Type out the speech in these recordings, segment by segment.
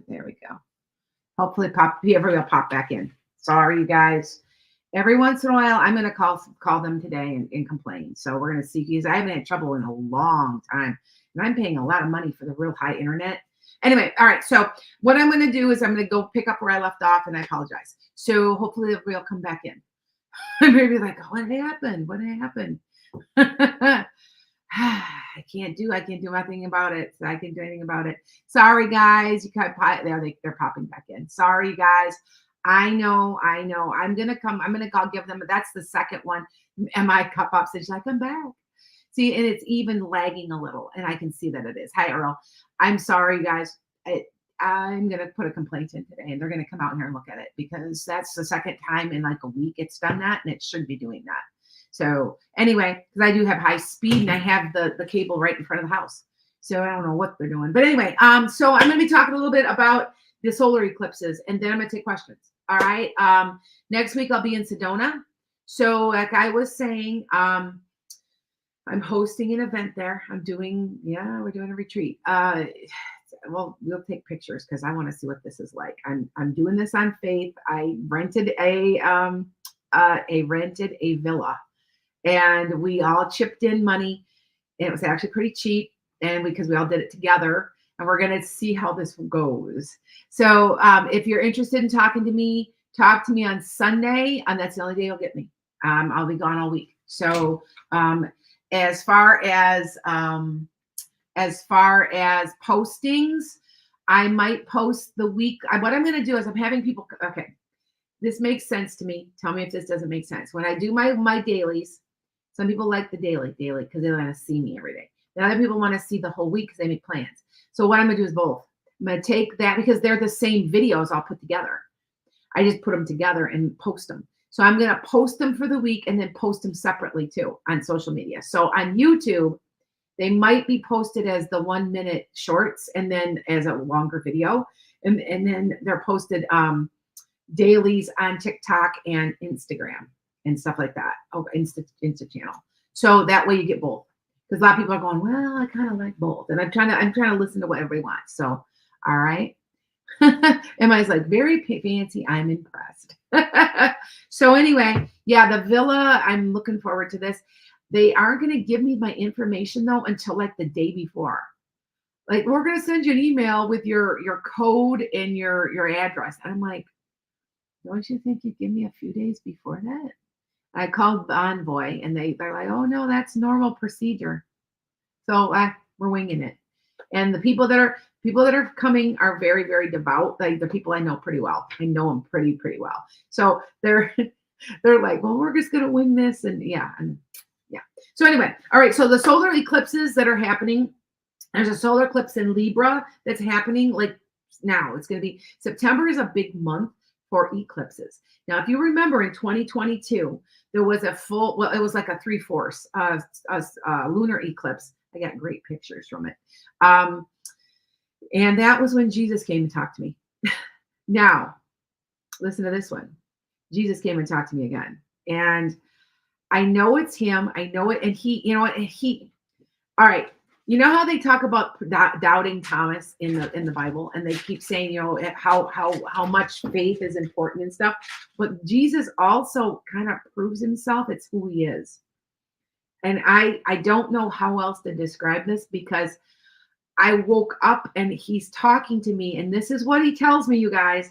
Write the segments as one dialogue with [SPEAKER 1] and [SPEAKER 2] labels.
[SPEAKER 1] There we go. Hopefully everybody will pop back in. Sorry, you guys. Every once in a while, I'm gonna call them today and complain. So we're gonna see because I haven't had trouble in a long time, and I'm paying a lot of money for the real high internet. Anyway, all right. So what I'm gonna do is I'm gonna go pick up where I left off, and I apologize. So hopefully everybody will come back in. And maybe like, what happened? What happened? I can't do nothing about it. So I can't do anything about it. Sorry, guys. You can't they're popping back in. Sorry, guys. I know. I'm gonna come. I'm gonna call give them. That's the second one. And my cup up says like, I'm back. See, and it's even lagging a little, and I can see that it is. Hi, Earl. I'm sorry, guys. I'm gonna put a complaint in today, and they're gonna come out here and look at it because that's the second time in like a week it's done that, and it should be doing that. So anyway, because I do have high speed and I have the cable right in front of the house. So I don't know what they're doing. But anyway, so I'm going to be talking a little bit about the solar eclipses and then I'm going to take questions. All right. Next week I'll be in Sedona. So like I was saying, I'm hosting an event there. we're doing a retreat. Well, we'll take pictures because I want to see what this is like. I'm doing this on faith. I rented a villa and we all chipped in money. And it was actually pretty cheap, and because we all did it together, and we're going to see how this goes. So if you're interested in talking to me, talk to me on Sunday, and that's the only day you'll get me. I'll be gone all week. So as far as postings, I might post the week. What I'm going to do is I'm having people. Okay, this makes sense to me. Tell me if this doesn't make sense. When I do my dailies. Some people like the daily because they want to see me every day. The other people want to see the whole week because they make plans. So what I'm going to do is both. I'm going to take that because they're the same videos I'll put together. I just put them together and post them. So I'm going to post them for the week and then post them separately too on social media. So on YouTube, they might be posted as the 1 minute shorts and then as a longer video. And then they're posted dailies on TikTok and Instagram. And stuff like that. Oh, Insta channel. So that way you get both. Because a lot of people are going, well, I kind of like both. And I'm trying to listen to what everybody wants. So, all right. Emma's like, very fancy. I'm impressed. So anyway, yeah, the villa, I'm looking forward to this. They aren't going to give me my information though until like the day before. Like, we're going to send you an email with your code and your address. And I'm like, don't you think you'd give me a few days before that? I called the Envoy and they're like, oh no, that's normal procedure. So we're winging it. And the people that are coming are very, very devout. Like the people I know pretty well. I know them pretty well. So they're like, well, we're just gonna wing this and yeah. So anyway, all right. So the solar eclipses that are happening, there's a solar eclipse in Libra that's happening like now. It's gonna be September is a big month for eclipses. Now, if you remember in 2022, there was it was like a 3/4 lunar eclipse. I got great pictures from it. And that was when Jesus came and talked to me. Now, listen to this one. Jesus came and talked to me again. And I know it's him. I know it. And all right. You know how they talk about doubting Thomas in the Bible, and they keep saying, how much faith is important and stuff. But Jesus also kind of proves himself. It's who he is. And I don't know how else to describe this because I woke up and he's talking to me, and this is what he tells me, you guys.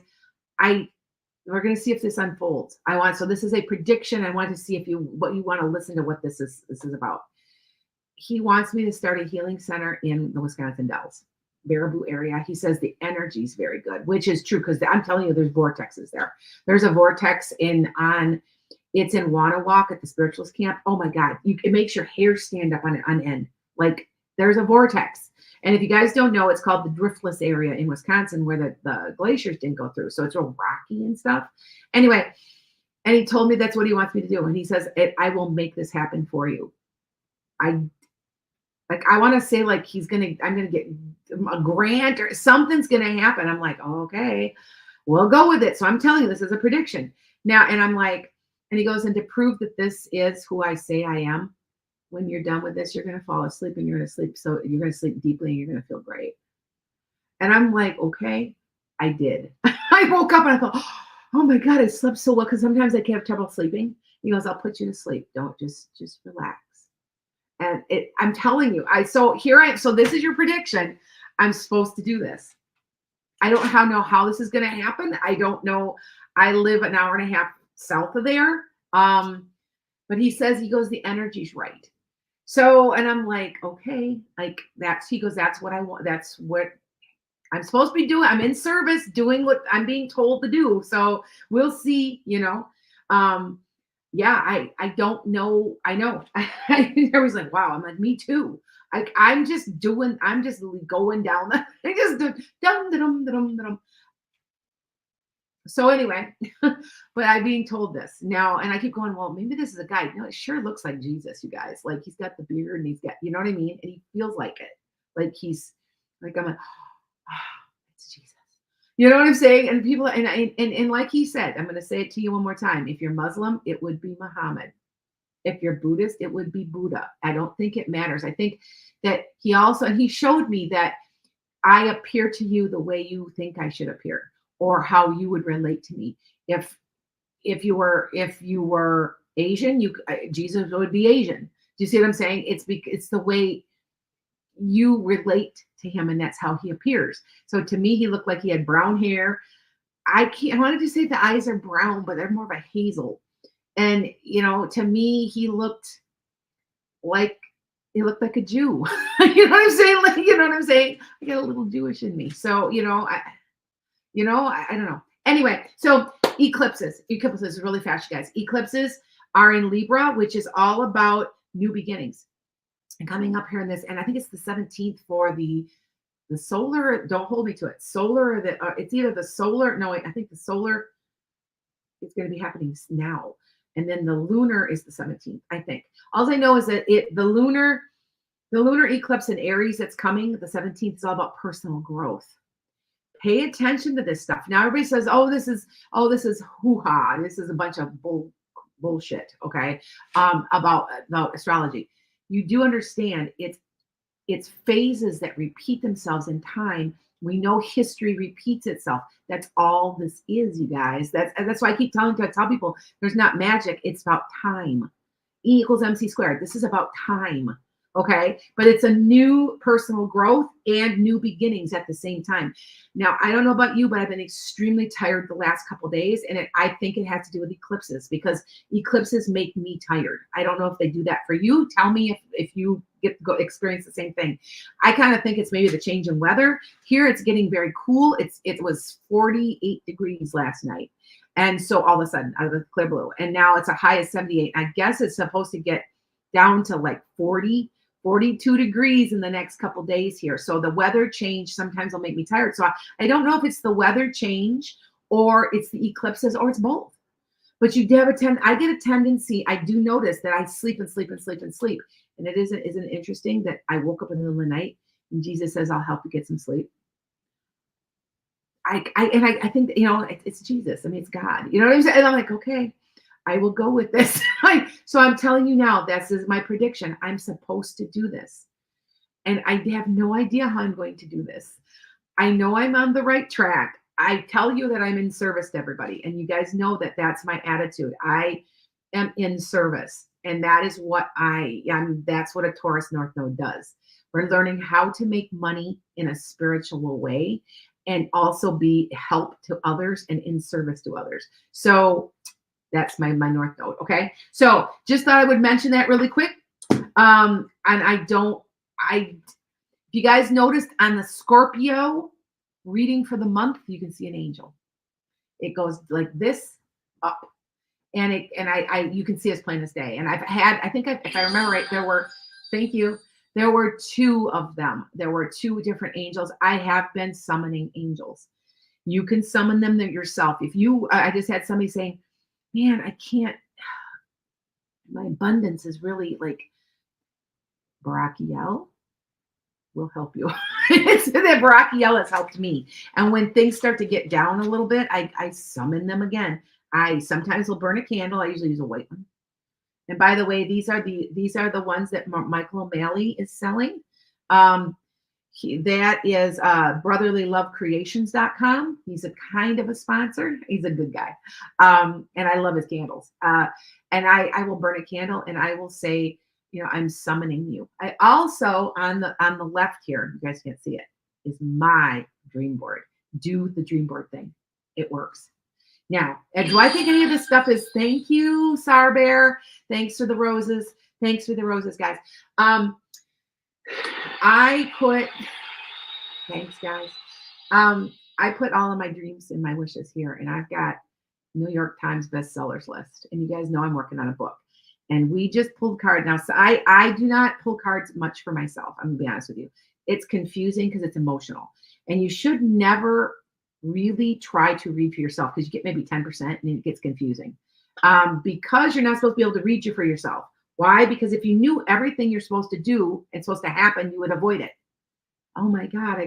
[SPEAKER 1] We're going to see if this unfolds. So this is a prediction. I want to see what you want to listen to what this is about. He wants me to start a healing center in the Wisconsin Dells, Baraboo area. He says the energy is very good, which is true because I'm telling you, there's vortexes there. There's a vortex it's in Wanawalk at the spiritualist camp. Oh my God, it makes your hair stand up on end. Like there's a vortex. And if you guys don't know, it's called the Driftless area in Wisconsin where the glaciers didn't go through. So it's real rocky and stuff. Anyway, and he told me that's what he wants me to do. And he says, I will make this happen for you. I want to say like I'm going to get a grant or something's going to happen. I'm like, oh, okay, we'll go with it. So I'm telling you, this is a prediction now. And I'm like, and he goes, and to prove that this is who I say I am, when you're done with this, you're going to fall asleep and you're going to sleep. So you're going to sleep deeply and you're going to feel great. And I'm like, okay. I did. I woke up and I thought, oh my God, I slept so well because sometimes I can have trouble sleeping. He goes, I'll put you to sleep. Don't just relax. And I'm telling you, so here I am. So this is your prediction. I'm supposed to do this. I don't know how this is going to happen. I don't know. I live an hour and a half south of there. But he says, he goes, the energy's right. So, and I'm like, okay, like he goes, that's what I want. That's what I'm supposed to be doing. I'm in service doing what I'm being told to do. So we'll see, yeah, I don't know. I know. I was like, wow. I'm like, me too. I'm just going down. I just do dum dum dum dum. So anyway, but I'm being told this now, and I keep going, well, maybe this is a guy. No, it sure looks like Jesus, you guys. Like he's got the beard and he's got, you know what I mean? And he feels like it. Like he's like, I'm like, oh, it's Jesus. You know what I'm saying? And people, and like he said, I'm going to say it to you one more time. If you're Muslim, it would be Muhammad. If you're Buddhist, it would be Buddha. I don't think it matters. I think that he showed me that I appear to you the way you think I should appear, or how you would relate to me. If you were Asian, Jesus would be Asian. Do you see what I'm saying? It's the way you relate to him, and that's how he appears. So to me, he looked like he had brown hair. I wanted to say the eyes are brown, but they're more of a hazel. And to me, he looked like a Jew. You know what I'm saying? Like, you know what I'm saying? I got a little Jewish in me. So, I don't know. Anyway, so eclipses really fast, you guys. Eclipses are in Libra, which is all about new beginnings. And coming up here in this, and I think it's the 17th for the solar. Don't hold me to it. Solar, it's either the solar. No, I think the solar is going to be happening now, and then the lunar is the 17th. I think. All I know is that the lunar eclipse in Aries that's coming, the 17th, is all about personal growth. Pay attention to this stuff. Now everybody says, "Oh, this is hoo-ha. This is a bunch of bullshit." Okay, about astrology. You do understand it's phases that repeat themselves in time. We know history repeats itself. That's all this is, you guys. That's why I keep tell people there's not magic. It's about time. E equals MC squared. This is about time. Okay, but it's a new personal growth and new beginnings at the same time. Now, I don't know about you, but I've been extremely tired the last couple of days, and I think it has to do with eclipses, because eclipses make me tired. I don't know if they do that for you. Tell me if you get to go experience the same thing. I kind of think it's maybe the change in weather. Here, it's getting very cool. It was 48 degrees last night, and so all of a sudden, out of the clear blue, and now it's a high of 78. I guess it's supposed to get down to like 42 degrees in the next couple days here. So the weather change sometimes will make me tired. So I don't know if it's the weather change or it's the eclipses or it's both. But you have I get a tendency, I do notice that I sleep and sleep and sleep and sleep. And isn't it interesting that I woke up in the middle of the night and Jesus says, I'll help you get some sleep. I think, it's Jesus. I mean, it's God. You know what I'm saying? And I'm like, okay, I will go with this. So I'm telling you now, this is my prediction. I'm supposed to do this. And I have no idea how I'm going to do this. I know I'm on the right track. I tell you that I'm in service to everybody. And you guys know that that's my attitude. I am in service. And that is what that's what a Taurus North Node does. We're learning how to make money in a spiritual way and also be help to others and in service to others. So that's my North Node. Okay. So just thought I would mention that really quick. And if you guys noticed on the Scorpio reading for the month, you can see an angel. It goes like this up, and you can see us plain as day. And if I remember right, there were two of them. There were two different angels. I have been summoning angels. You can summon them yourself. I just had somebody saying, man, I can't, my abundance is really like, Barakiel will help you. That Barakiel has helped me. And when things start to get down a little bit, I summon them again. I sometimes will burn a candle. I usually use a white one. And by the way, these are the ones that Michael O'Malley is selling. That is brotherlylovecreations.com. He's a kind of a sponsor. He's a good guy. And I love his candles. And I will burn a candle and I will say, I'm summoning you. I also on the left here, you guys can't see it, is my dream board. Do the dream board thing. It works. Now, do I think any of this stuff is thank you, Sar Bear? Thanks for the roses. Thanks for the roses, guys. Thanks, guys. I put all of my dreams and my wishes here, and I've got New York Times bestsellers list. And you guys know I'm working on a book. And we just pulled cards. Now, so I do not pull cards much for myself. I'm going to be honest with you. It's confusing because it's emotional. And you should never really try to read for yourself because you get maybe 10% and it gets confusing. Because you're not supposed to be able to read you for yourself. Why? Because if you knew everything you're supposed to do and supposed to happen, you would avoid it. Oh my God,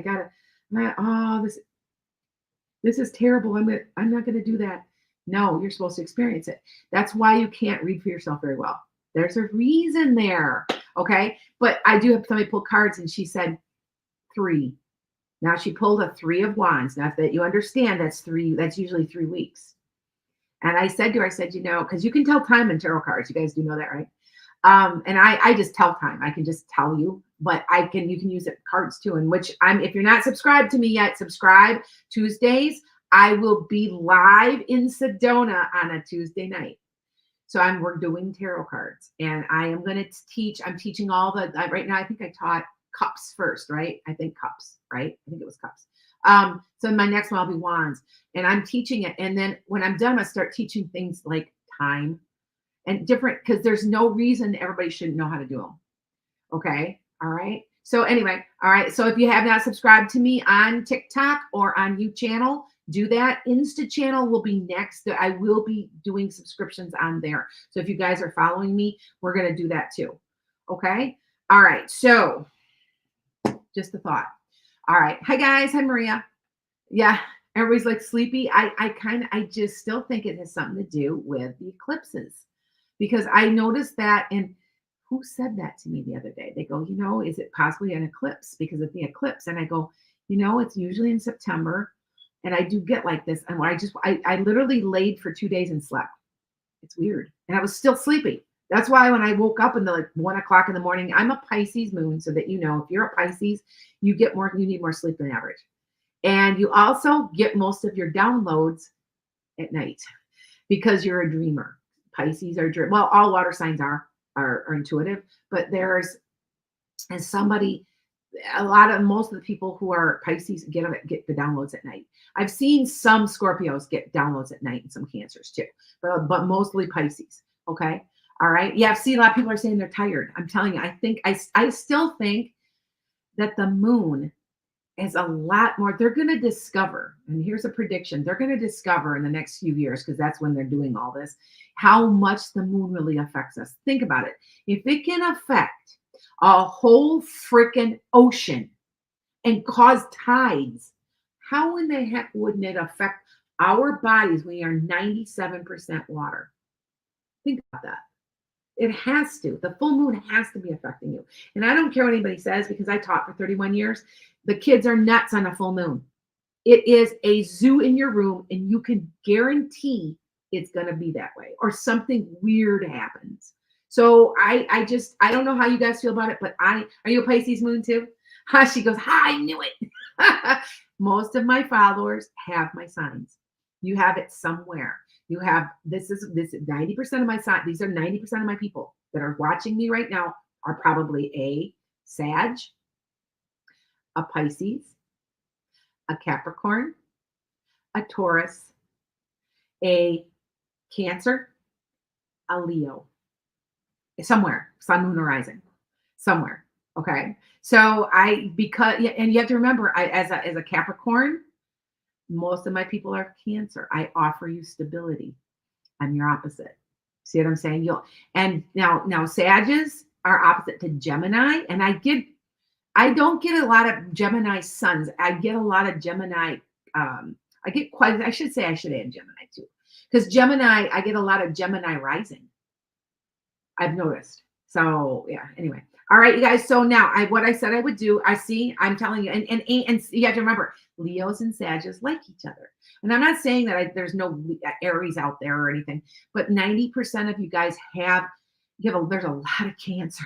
[SPEAKER 1] this is terrible. I'm not gonna do that. No, you're supposed to experience it. That's why you can't read for yourself very well. There's a reason there. Okay. But I do have somebody pull cards and she said 3. Now she pulled a 3 of wands. Now that you understand that's usually 3 weeks. And I said to her, because you can tell time in tarot cards. You guys do know that, right? And I just tell time. I can just tell you, but you can use it cards too. In which if you're not subscribed to me yet, subscribe. Tuesdays, I will be live in Sedona on a Tuesday night. So we're doing tarot cards and I am going to teach. I'm teaching all right now. I think I taught cups first, right? I think cups, right? I think it was cups. So my next one, I'll be wands and I'm teaching it. And then when I'm done, I start teaching things like time and different, because there's no reason everybody shouldn't know how to do them. Okay. All right. So anyway, all right. So if you have not subscribed to me on TikTok or on YouTube channel, do that. Insta channel will be next. I will be doing subscriptions on there. So if you guys are following me, we're going to do that too. Okay. All right. So just a thought. All right. Hi guys. Hi Maria. Yeah. Everybody's like sleepy. I just still think it has something to do with the eclipses because I noticed that. And who said that to me the other day? They go, is it possibly an eclipse because of the eclipse? And I go, it's usually in September. And I do get like this. And I literally laid for 2 days and slept. It's weird. And I was still sleepy. That's why when I woke up in the 1 o'clock in the morning, I'm a Pisces moon. So that, if you're a Pisces, you need more sleep than average. And you also get most of your downloads at night because you're a dreamer. Pisces are well, all water signs are intuitive, but most of the people who are Pisces get the downloads at night. I've seen some Scorpios get downloads at night and some Cancers too, but mostly Pisces. Okay. All right. Yeah. I've seen a lot of people are saying they're tired. I'm telling you, I still think that the moon is a lot more. They're going to discover, and here's a prediction. They're going to discover in the next few years, because that's when they're doing all this, how much the moon really affects us. Think about it. If it can affect a whole freaking ocean and cause tides, how in the heck wouldn't it affect our bodies when we are 97% water? Think about that. It has to. The full moon has to be affecting you. And I don't care what anybody says because I taught for 31 years. The kids are nuts on a full moon. It is a zoo in your room, and you can guarantee it's going to be that way or something weird happens. So I don't know how you guys feel about it, but are you a Pisces moon too? She goes, I knew it. Most of my followers have my signs. You have it somewhere. You have, this is 90% of my sign. These are 90% of my people that are watching me right now are probably a Sag, a Pisces, a Capricorn, a Taurus, a Cancer, a Leo, somewhere, sun, moon, horizon, somewhere. Okay. So and you have to remember, as a Capricorn, most of my people are Cancer. I offer you stability. I'm your opposite. See what I'm saying? And now Sages are opposite to Gemini, and I don't get a lot of Gemini suns. I get a lot of Gemini. I should add Gemini too, because Gemini, I get a lot of Gemini rising. I've noticed. So yeah. Anyway, All right, you guys. So now what I said I would do, I'm telling you, and you have to remember, Leos and Sagittarius like each other. And I'm not saying that there's no Aries out there or anything, but 90% of you guys there's a lot of Cancer,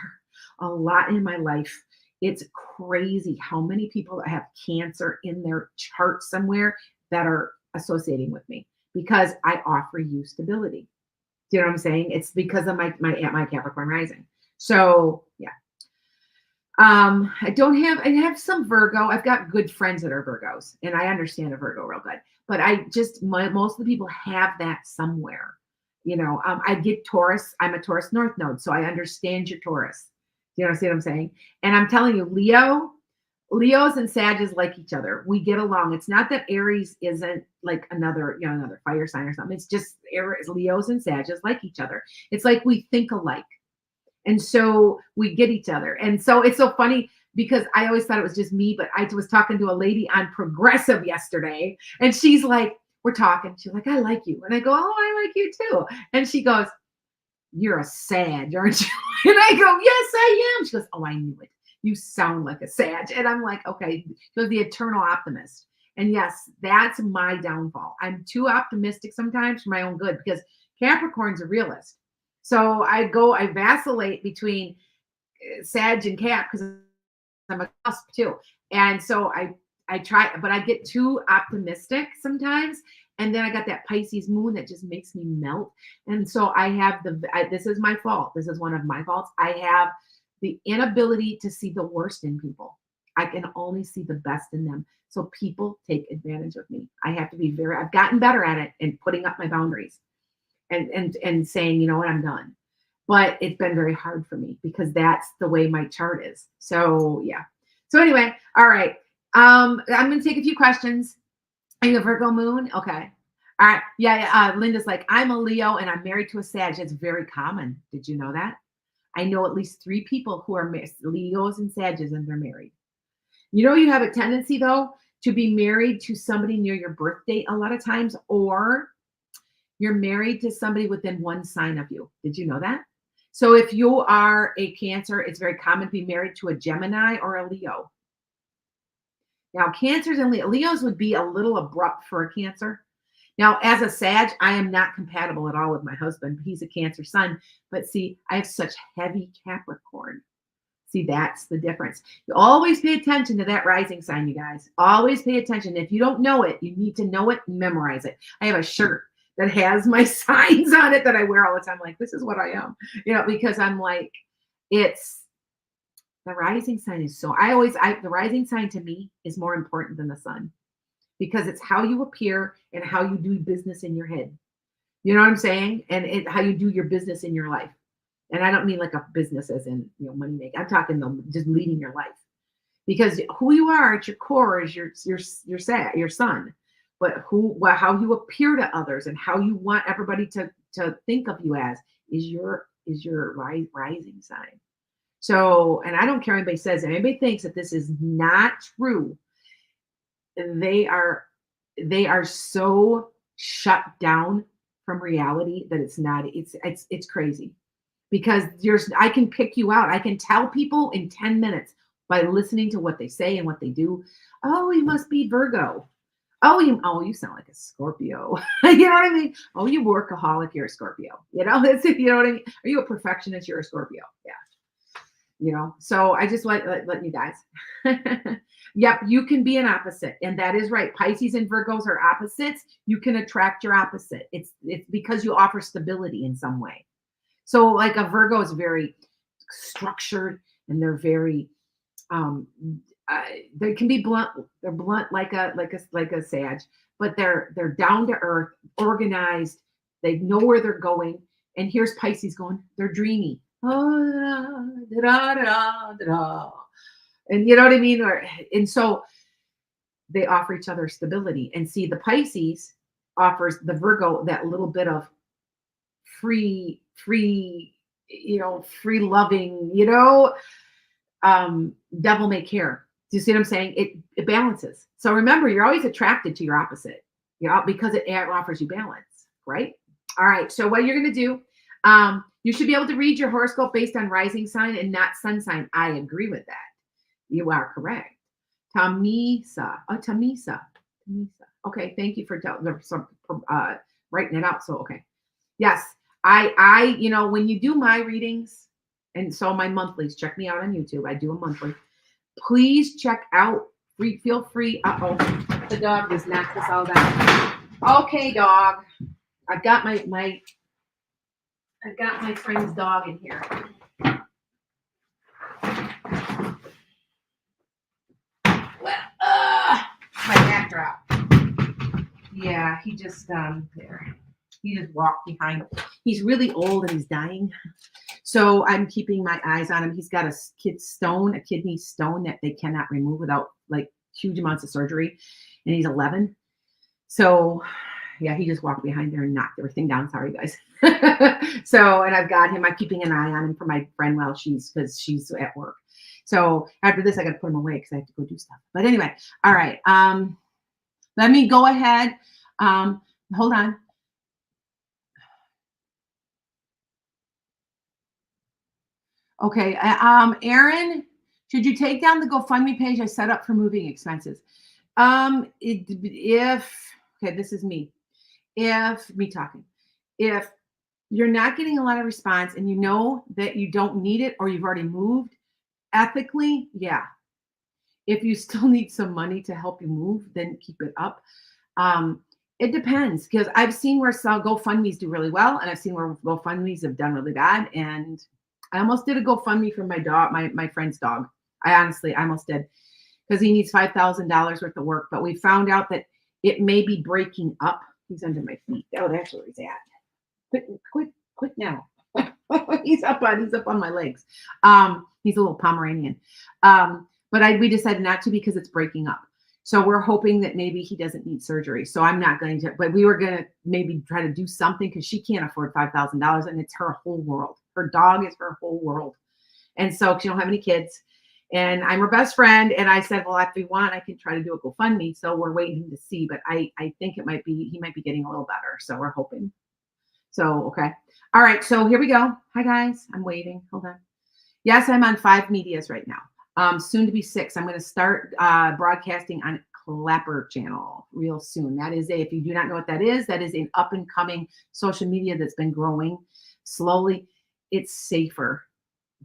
[SPEAKER 1] a lot in my life. It's crazy how many people that have Cancer in their chart somewhere that are associating with me because I offer you stability. Do you know what I'm saying? It's because of my Capricorn rising. So yeah. I have some Virgo. I've got good friends that are Virgos, and I understand a Virgo real good. But most of the people have that somewhere. I get Taurus. I'm a Taurus North Node, so I understand your Taurus. Do you understand what I'm saying? And I'm telling you, Leos and Sagittarius like each other. We get along. It's not that Aries isn't like another fire sign or something. It's just Leos and Sagittarius like each other. It's like we think alike. And so we get each other. And so it's so funny because I always thought it was just me, but I was talking to a lady on Progressive yesterday, and she's like, we're talking. She's like, I like you. And I go, oh, I like you too. And she goes, you're a Sag, aren't you? And I go, yes, I am. She goes, oh, I knew it. You sound like a Sag. And I'm like, okay. So the eternal optimist. And yes, that's my downfall. I'm too optimistic sometimes for my own good because Capricorn's a realist. So I vacillate between Sag and Cap because I'm a cusp too. And so I try, but I get too optimistic sometimes. And then I got that Pisces moon that just makes me melt. And so I have this is my fault. This is one of my faults. I have the inability to see the worst in people. I can only see the best in them. So people take advantage of me. I've gotten better at it and putting up my boundaries. And saying, you know what, I'm done. But it's been very hard for me because that's the way my chart is. So yeah. So anyway, all right. I'm going to take a few questions. Are you a Virgo moon? Okay. All right. Yeah. Linda's like, I'm a Leo and I'm married to a Sag. It's very common. Did you know that? I know at least 3 people who are Leos and Sagittarius and they're married. You have a tendency though to be married to somebody near your birth date a lot of times, or you're married to somebody within one sign of you. Did you know that? So if you are a Cancer, it's very common to be married to a Gemini or a Leo. Now, Cancers and Leos would be a little abrupt for a Cancer. Now, as a Sag, I am not compatible at all with my husband. He's a Cancer sun. But see, I have such heavy Capricorn. See, that's the difference. You always pay attention to that rising sign, you guys. Always pay attention. If you don't know it, you need to know it and memorize it. I have a shirt that has my signs on it that I wear all the time. Like, this is what I am, because I'm like, it's the rising sign is so, the rising sign to me is more important than the sun because it's how you appear and how you do business in your head. You know what I'm saying? And how you do your business in your life. And I don't mean like a business as in, money making. I'm talking just leading your life because who you are at your core is your sun. But how you appear to others and how you want everybody to think of you as is your rising sign. So, and I don't care what anybody says. If anybody thinks that this is not true, they are so shut down from reality that it's not. It's crazy because I can pick you out. I can tell people in 10 minutes by listening to what they say and what they do. Oh, you must be Virgo. Oh, you sound like a Scorpio. You know what I mean? Oh, you workaholic, you're a Scorpio. You know what I mean? Are you a perfectionist? You're a Scorpio. Yeah. So I just let you guys. Yep, you can be an opposite. And that is right. Pisces and Virgos are opposites. You can attract your opposite. It's because you offer stability in some way. So like a Virgo is very structured and they're very they can be blunt. They're blunt like a Sag, but they're down to earth, organized. They know where they're going. And here's Pisces going. They're dreamy. Oh, da, da, da, da. And you know what I mean? And so they offer each other stability. And see, the Pisces offers the Virgo that little bit of free loving, devil may care. Do you see what I'm saying? It balances. So remember, you're always attracted to your opposite, because it offers you balance, right? All right. So what you're going to do, You should be able to read your horoscope based on rising sign and not sun sign. I agree with that. You are correct. Tamisa. Oh, Tamisa. Tamisa. Okay, thank you for writing it out. So, okay. Yes, when you do my readings, and so my monthlies, check me out on YouTube. I do a monthly. Please check out. Feel free. The dog just knocked us all down. Okay, dog. I've got my friend's dog in here. My backdrop. Yeah, he just there. He just walked behind. He's really old and he's dying. So I'm keeping my eyes on him. He's got a kidney stone that they cannot remove without like huge amounts of surgery. And he's 11. So yeah, he just walked behind there and knocked everything down. Sorry, guys. So, and I've got him. I'm keeping an eye on him for my friend because she's at work. So after this, I got to put him away because I have to go do stuff. But anyway, all right. Let me go ahead. Hold on. Okay. Aaron, should you take down the GoFundMe page I set up for moving expenses? This is me. If you're not getting a lot of response and you know that you don't need it or you've already moved, ethically, yeah. If you still need some money to help you move, then keep it up. It depends, because I've seen where some GoFundMes do really well, and I've seen where GoFundMes have done really bad. And I almost did a GoFundMe for my dog, my friend's dog. I almost did, because he needs $5,000 worth of work. But we found out that it may be breaking up. He's under my feet. Oh, that's where he's at. Quit now. He's up on my legs. He's a little Pomeranian. But we decided not to because it's breaking up. So we're hoping that maybe he doesn't need surgery. So I'm not going to, but we were going to maybe try to do something because she can't afford $5,000 and it's her whole world. Her dog is her whole world. And so she don't have any kids. And I'm her best friend. And I said, well, if you want, I can try to do a GoFundMe. So we're waiting to see. But I think he might be getting a little better. So we're hoping. So, okay. All right. So here we go. Hi, guys. I'm waiting. Hold on. Yes, I'm on 5 medias right now. Soon to be 6. I'm going to start broadcasting on Clapper channel real soon. That is if you do not know what that is an up and coming social media that's been growing slowly. It's safer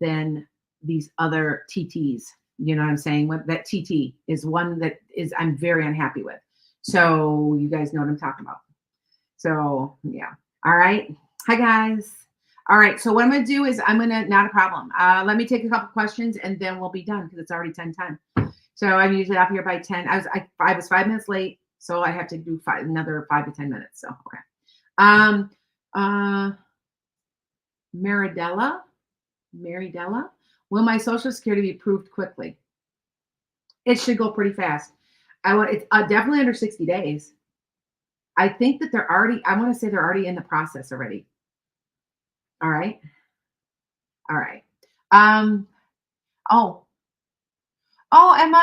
[SPEAKER 1] than these other TTs. You know what I'm saying? That TT is one that I'm very unhappy with. So you guys know what I'm talking about. So yeah. All right. Hi, guys. All right. So what I'm going to do is not a problem. Let me take a couple questions and then we'll be done because it's already 10:10. So I'm usually up here by 10. I was 5 minutes late. So I have to do another 5 to 10 minutes. So, okay. Maridella, will my Social Security be approved quickly? It should go pretty fast. It's definitely under 60 days. I think that I want to say they're already in the process already. All right. Emma,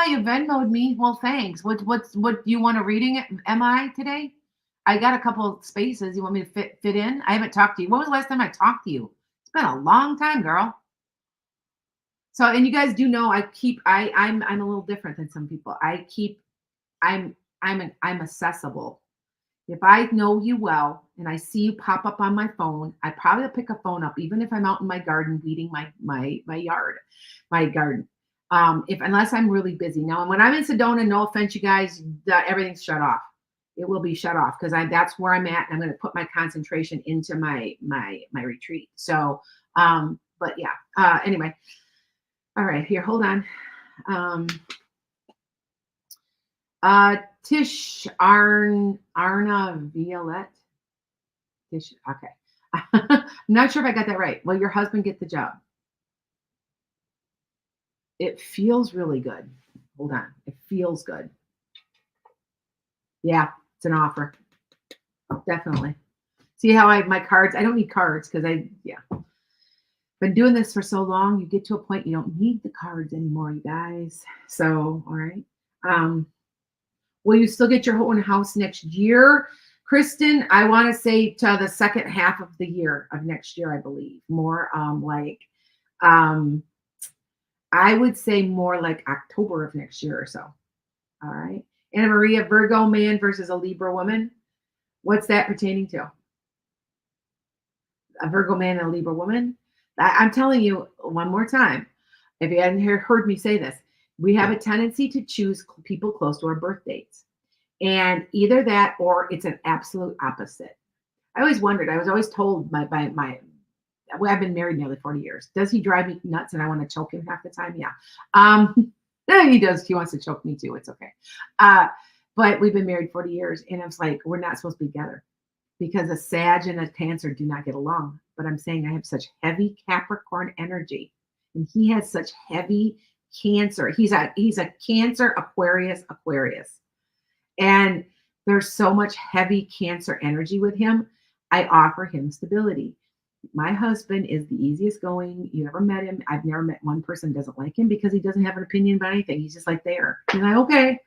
[SPEAKER 1] you Venmo'd me. Well, thanks. What do you want a reading, MI today? I got a couple of spaces. You want me to fit in? I haven't talked to you. When was the last time I talked to you? It's been a long time, girl. So, and you guys do know I'm a little different than some people. I'm accessible. If I know you well and I see you pop up on my phone, I probably will pick a phone up, even if I'm out in my garden weeding my yard, my garden. Unless I'm really busy. Now, when I'm in Sedona, no offense, you guys, everything's shut off. It will be shut off because that's where I'm at, and I'm going to put my concentration into my retreat. So, but yeah. Anyway, all right. Here, hold on. Tish Arna Violette. Tish, okay. I'm not sure if I got that right. Will your husband get the job? It feels really good. Hold on. It feels good. Yeah, it's an offer. Definitely. See how my cards, I don't need cards because been doing this for so long, you get to a point you don't need the cards anymore, you guys. So, all right. Will you still get your own house next year? Kristen, I want to say to the second half of the year of next year, I believe. More um I would say more like October of next year or so. All right. Anna Maria, Virgo man versus a Libra woman. What's that pertaining to? A Virgo man and a Libra woman? I'm telling you one more time, if you hadn't heard me say this, we have a tendency to choose people close to our birth dates. And either that or it's an absolute opposite. I always wondered, I was always told well, I've been married nearly 40 years. Does he drive me nuts and I want to choke him half the time? Yeah. Yeah, he does. He wants to choke me too. It's okay. But we've been married 40 years and it's like, we're not supposed to be together because a Sag and a Cancer do not get along. But I'm saying I have such heavy Capricorn energy and he has such heavy Cancer. He's a Cancer, Aquarius. And there's so much heavy Cancer energy with him. I offer him stability. My husband is the easiest going. You ever met him? I've never met one person who doesn't like him because he doesn't have an opinion about anything. He's just like there. He's like, okay,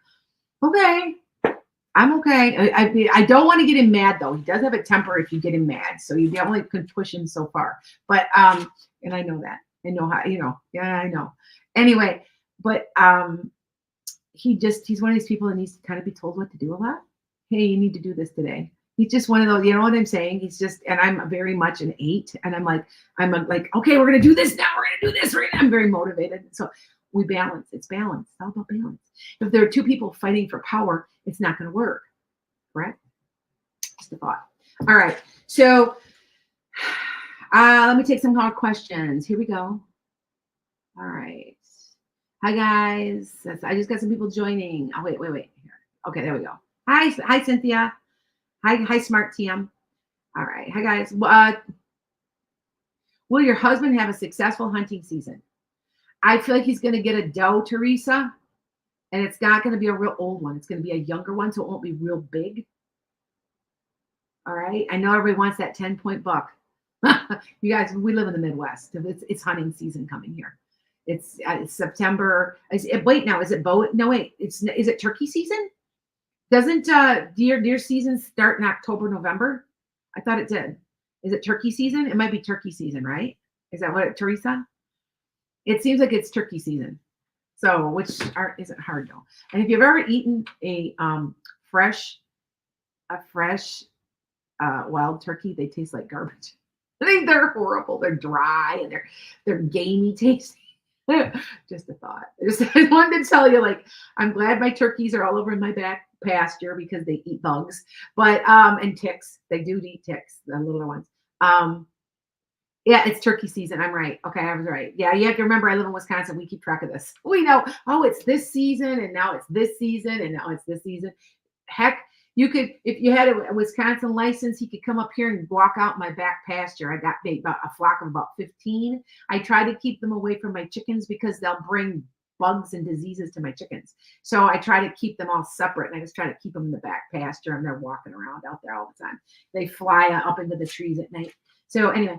[SPEAKER 1] I'm okay. I don't want to get him mad though. He does have a temper if you get him mad. So you definitely can push him so far. But and I know that. I know how, yeah, I know. Anyway, but he's one of these people that needs to kind of be told what to do a lot. Hey, you need to do this today. He's just one of those, you know what I'm saying? He's just, and I'm very much an 8. And I'm like, okay, we're going to do this now. We're going to do this. I'm very motivated. So we balance. It's balance. It's all about balance. If there are two people fighting for power, it's not going to work. Correct? Just a thought. All right. So let me take some more questions. Here we go. All right. Hi, guys. I just got some people joining. Oh, wait. Here. Okay, there we go. Hi, Cynthia. Hi, Smart TM. All right. Hi, guys. Will your husband have a successful hunting season? I feel like he's going to get a doe, Teresa, and it's not going to be a real old one. It's going to be a younger one, so it won't be real big. All right. I know everybody wants that 10-point buck. You guys, we live in the Midwest. It's hunting season coming here. It's September. Wait, now is it bow? No, wait. Is it turkey season? Doesn't deer season start in October, November? I thought it did. Is it turkey season? It might be turkey season, right? Is that what Teresa? It seems like it's turkey season. So, which isn't hard though. And if you've ever eaten a fresh wild turkey, they taste like garbage. I think they're horrible. They're dry and they're gamey tasting. Just a thought. I wanted to tell you, like, I'm glad my turkeys are all over in my back pasture because they eat bugs, but and ticks. They do eat ticks, the little ones. Yeah, it's turkey season. I'm right. Okay, I was right. Yeah, you have to remember I live in Wisconsin. We keep track of this. We know, oh, it's this season, and now it's this season, and now it's this season. Heck, you could, if you had a Wisconsin license, he could come up here and walk out my back pasture. I got about a flock of about 15. I try to keep them away from my chickens because they'll bring bugs and diseases to my chickens. So I try to keep them all separate, and I just try to keep them in the back pasture, and they're walking around out there all the time. They fly up into the trees at night. So anyway,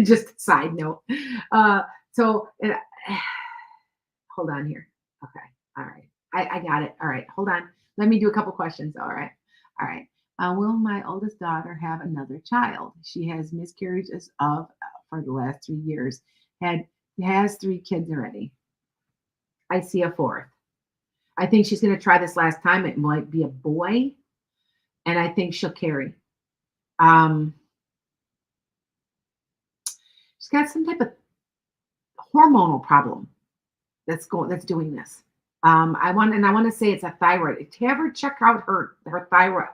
[SPEAKER 1] just a side note. Hold on here. Okay. All right. I got it. All right. Hold on. Let me do a couple questions. All right. Will my oldest daughter have another child? She has miscarriages for the last 3 years. Has 3 kids already. I see a 4th. I think she's going to try this last time. It might be a boy, and I think she'll carry. She's got some type of hormonal problem that's doing this. I want to say it's a thyroid. If you ever check out her thyroid,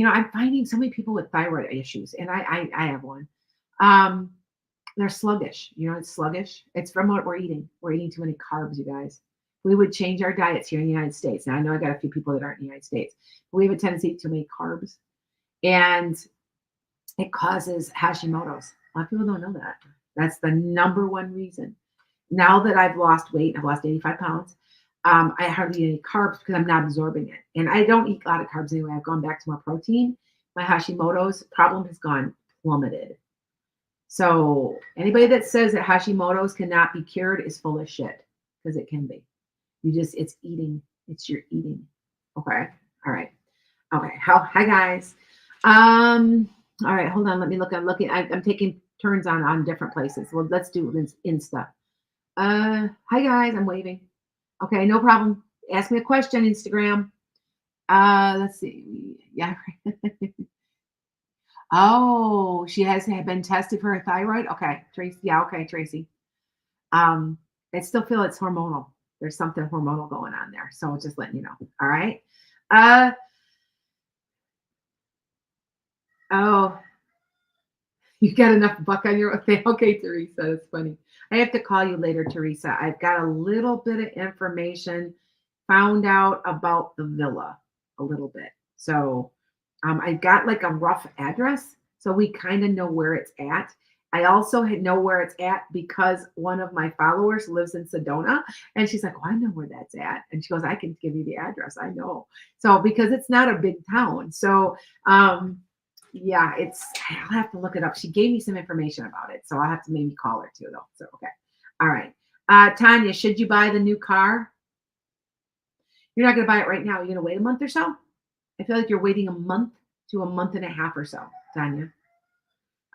[SPEAKER 1] I'm finding so many people with thyroid issues, and I have one. They're sluggish. It's sluggish. It's from what we're eating. We're eating too many carbs, you guys. We would change our diets here in the United States. Now I know I got a few people that aren't in the United States, but we have a tendency to eat too many carbs, and it causes Hashimoto's. A lot of people don't know that. That's the number one reason. Now that I've lost weight, I've lost 85 pounds. I hardly eat any carbs because I'm not absorbing it. And I don't eat a lot of carbs anyway. I've gone back to more protein. My Hashimoto's problem has gone plummeted. So anybody that says that Hashimoto's cannot be cured is full of shit, because it can be. It's eating. It's your eating. Okay. All right. Okay. Hi guys. Um, all right, hold on. Let me look. I'm looking. I'm taking turns on different places. Well, let's do Insta. Hi guys. I'm waving. Okay, no problem. Ask me a question, Instagram. Let's see. Yeah. Oh, she has had been tested for her thyroid. Okay, Tracy. Yeah. Okay, Tracy. Um, I still feel it's hormonal. There's something hormonal going on there. So just letting you know. All right. Uh. Oh, you got enough buck on your okay, okay, Teresa. That's funny. I have to call you later, Teresa. I've got a little bit of information, found out about the villa a little bit. So I got like a rough address, so we kind of know where it's at. I also know where it's at because one of my followers lives in Sedona, and she's like, "Oh, I know where that's at," and she goes, "I can give you the address. I know." So because it's not a big town, so yeah, I'll have to look it up. She gave me some information about it, so I'll have to maybe call her too, though. So okay, all right. Tanya, should you buy the new car? You're not going to buy it right now. You're going to wait a month or so. I feel like you're waiting a month to a month and a half or so, Tanya.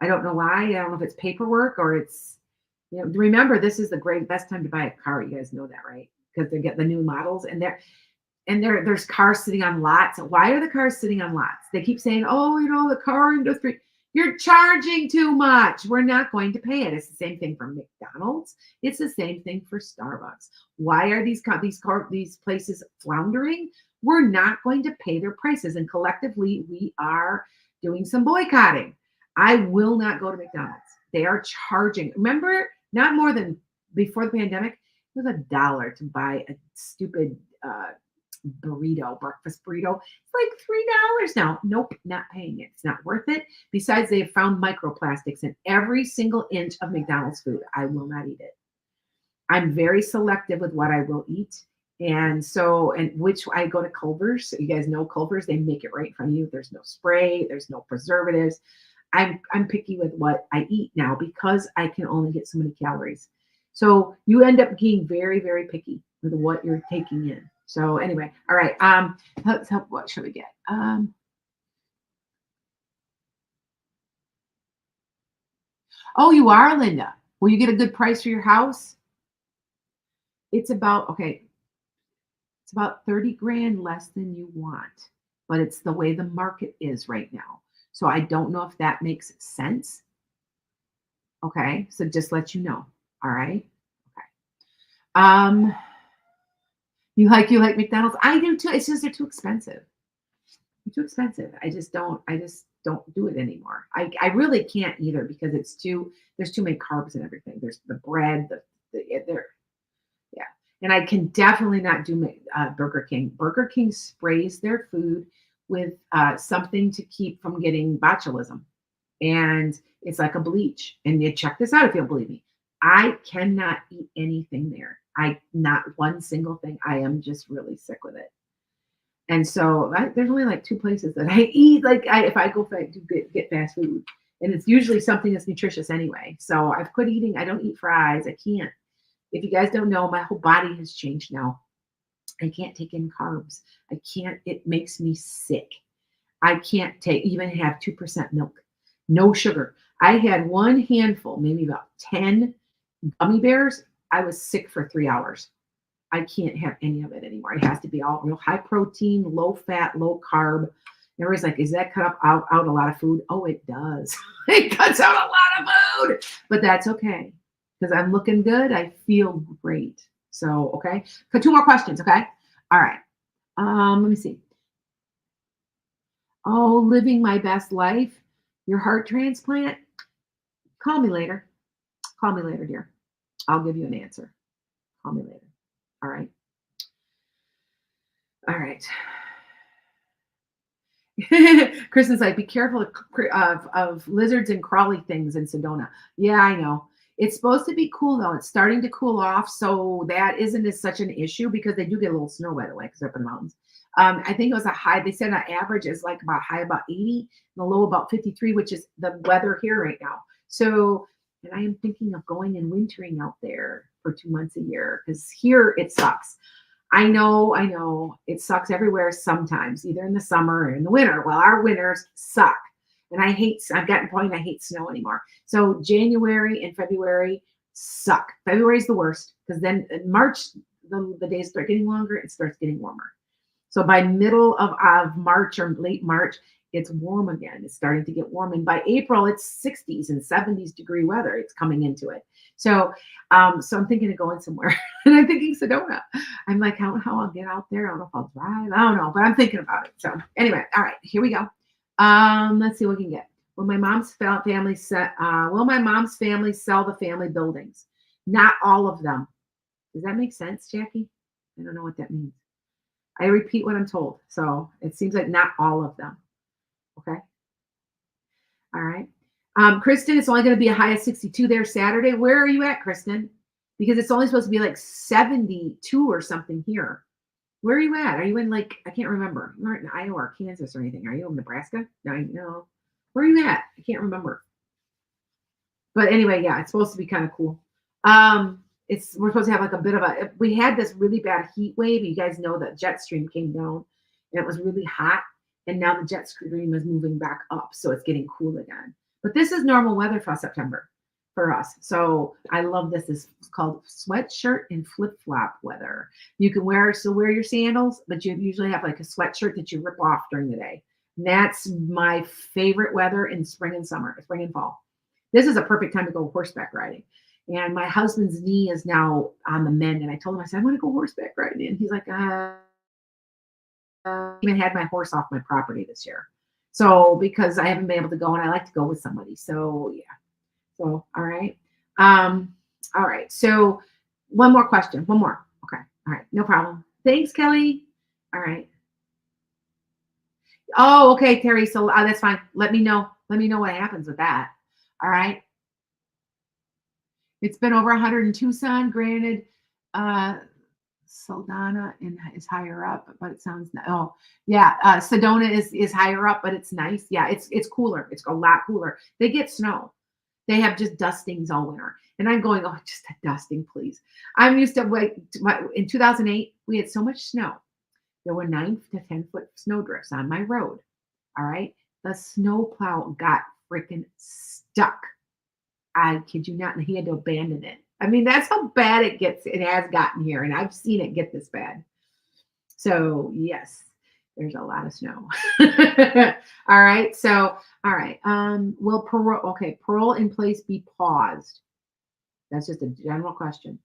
[SPEAKER 1] I don't know why. I don't know if it's paperwork or it's remember this is the great best time to buy a car. You guys know that, right? Because they get the new models and there's cars sitting on lots. Why are the cars sitting on lots? They keep saying, "Oh, the car industry." You're charging too much. We're not going to pay it. It's the same thing for McDonald's. It's the same thing for Starbucks. Why are these places floundering? We're not going to pay their prices, and collectively, we are doing some boycotting. I will not go to McDonald's. They are charging. Remember, not more than before the pandemic, it was $1 to buy a stupid breakfast burrito. It's like $3 now. Nope, not paying it. It's not worth it. Besides, they have found microplastics in every single inch of McDonald's food. I will not eat it. I'm very selective with what I will eat. And which I go to Culver's. You guys know Culver's, they make it right in front of you. There's no spray, there's no preservatives. I'm picky with what I eat now because I can only get so many calories. So you end up being very, very picky with what you're taking in. So anyway, all right. Let's help. What should we get? Oh, you are, Linda. Will you get a good price for your house? It's about okay. It's about 30 grand less than you want, but it's the way the market is right now. So I don't know if that makes sense. Okay, so just let you know. All right. Okay. Um, you like McDonald's? I do too. It's just they're too expensive. They're too expensive. I just don't do it anymore. I really can't either because there's too many carbs and everything. There's the bread, there yeah. And I can definitely not do Burger King. Burger King sprays their food with something to keep from getting botulism. And it's like a bleach. And you check this out if you'll believe me. I cannot eat anything there. Not one single thing. I am just really sick with it. And so there's only like two places that I eat. Like if I go to get fast food, and it's usually something that's nutritious anyway. So I've quit eating. I don't eat fries. I can't. If you guys don't know, my whole body has changed now. I can't take in carbs. I can't. It makes me sick. I can't even have 2% milk, no sugar. I had one handful, maybe about 10 gummy bears. I was sick for 3 hours. I can't have any of it anymore. It has to be all real high protein, low fat, low carb. Everybody's like, "Is that cut out a lot of food?" Oh, it does. It cuts out a lot of food, but that's okay because I'm looking good. I feel great. So, okay. Got two more questions. Okay. All right. Let me see. Oh, living my best life. Your heart transplant. Call me later. Call me later, dear. I'll give you an answer. Call me later. All right. All right. Kristen's like, be careful of lizards and crawly things in Sedona. Yeah, I know. It's supposed to be cool though. It's starting to cool off, so that isn't as such an issue because they do get a little snow by the way, because they're up in the mountains. I think it was a high. They said on average is like about high about 80, and the low about 53, which is the weather here right now. So, and I am thinking of going and wintering out there for 2 months a year because here it sucks. I know. It sucks everywhere sometimes, either in the summer or in the winter. Well, our winters suck. And I've gotten to the point I hate snow anymore. So January and February suck. February's the worst because then in March, the days start getting longer, it starts getting warmer. So by middle of March or late March, it's warm again. It's starting to get warm. And by April, it's 60s and 70s degree weather. It's coming into it. So I'm thinking of going somewhere. And I'm thinking Sedona. I'm like, how I'll get out there. I don't know if I'll drive. I don't know, but I'm thinking about it. So anyway, all right, here we go. Let's see what we can get. Will my mom's family sell the family buildings? Not all of them. Does that make sense, Jackie? I don't know what that means. I repeat what I'm told. So it seems like not all of them. Okay. All right. Kristen, it's only going to be a high of 62 there Saturday. Where are you at, Kristen? Because it's only supposed to be like 72 or something here. Where are you at? Are you in like, I can't remember. You're not in Iowa or Kansas or anything. Are you in Nebraska? No. Where are you at? I can't remember. But anyway, yeah, it's supposed to be kind of cool. We're supposed to have like a bit of we had this really bad heat wave. You guys know that jet stream came down and it was really hot. And now the jet stream is moving back up. So it's getting cool again. But this is normal weather for September for us. So I love this. It's called sweatshirt and flip-flop weather. You can wear your sandals, but you usually have like a sweatshirt that you rip off during the day. And that's my favorite weather in spring and fall. This is a perfect time to go horseback riding. And my husband's knee is now on the mend. And I told him, I said, I want to go horseback riding. And he's like, I even had my horse off my property this year. So because I haven't been able to go and I like to go with somebody. So yeah. So, all right. All right. So one more question. One more. Okay. All right. No problem. Thanks, Kelly. All right. Oh, okay, Terry. So that's fine. Let me know. Let me know what happens with that. All right. It's been over 100 in Tucson. Granted, Sedona is higher up, but it sounds Sedona is higher up, but it's nice. Yeah, it's cooler. It's a lot cooler. They get snow. They have just dustings all winter. And I'm going, oh, just a dusting, please. I'm used to in 2008, we had so much snow. There were 9 to 10 foot snow drifts on my road. All right. The snow plow got freaking stuck. I kid you not. And he had to abandon it. I mean, that's how bad it has gotten here. And I've seen it get this bad. So yes, there's a lot of snow. All right. So, all right. Will parole in place be paused? That's just a general question.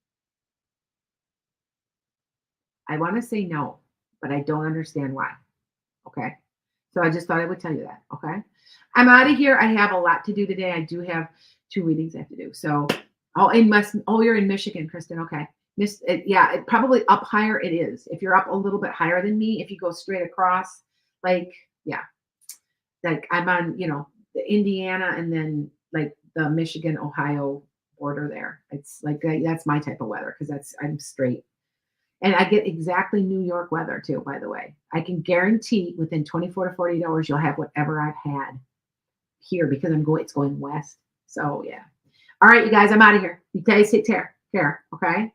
[SPEAKER 1] I want to say no, but I don't understand why. Okay. So I just thought I would tell you that. Okay. I'm out of here. I have a lot to do today. I do have 2 readings I have to do. So, you're in Michigan, Kristen. Okay. It probably up higher. It is. If you're up a little bit higher than me, if you go straight across, like I'm on, the Indiana and then like the Michigan, Ohio border there. It's like, that's my type of weather because I'm straight. And I get exactly New York weather too, by the way. I can guarantee within 24 to 48 hours, you'll have whatever I've had here because it's going west. So yeah. All right, you guys, I'm out of here. You guys take care. Okay.